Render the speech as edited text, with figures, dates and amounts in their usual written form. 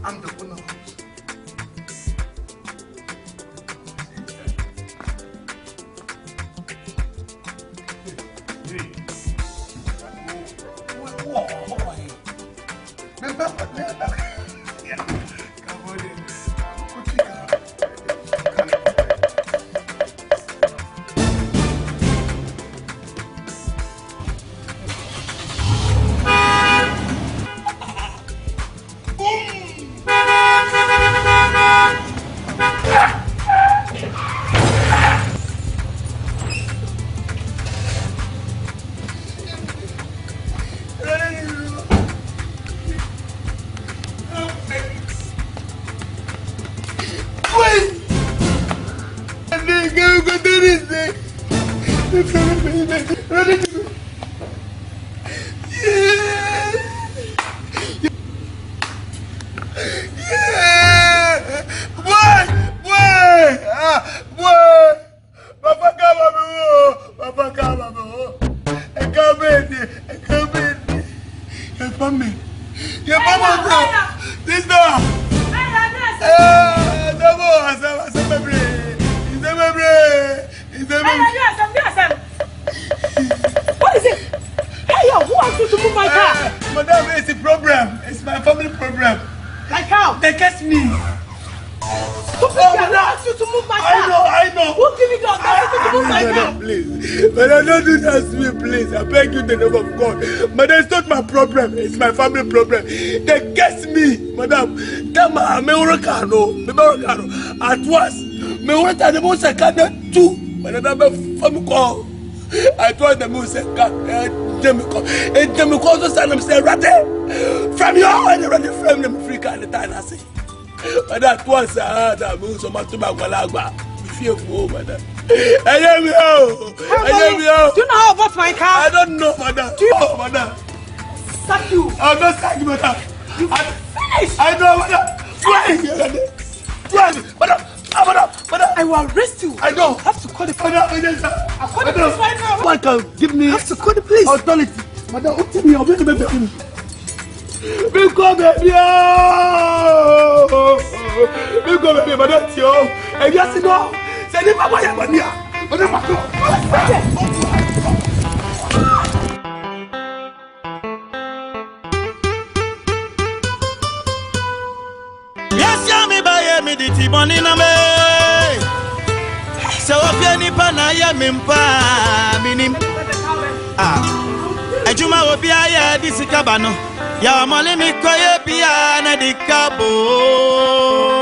I'm the owner. Madam, it's not my problem. It's my family problem. They guess me, madam. Tama, me workano. At once, me work at the most second too. Madam, family call. I told them most second. Them call to stand them say rate. From your and ready from them free kind of time I say. But at once I heard that moves so much to my walagba. Be fearful, madam. Do you know how about my car? I don't know, madam. Madam. Sack you. I'm not sack you, madam. You finished. I know, madam. Madam. I will arrest you. I know. I have to call the police. I'll call the police right now. One can give me. I have to call the police. Authority. Madam, what's me? I'll be the baby. Because baby, because baby, madam, and yes, you know. Say the papa ya mania. Madam, yes, ya me buy me the T-money na me. So if you ni pana ya me mpa minim. Ejuma obi aya di sikabano. Ya mole mi koye bia na di kabo.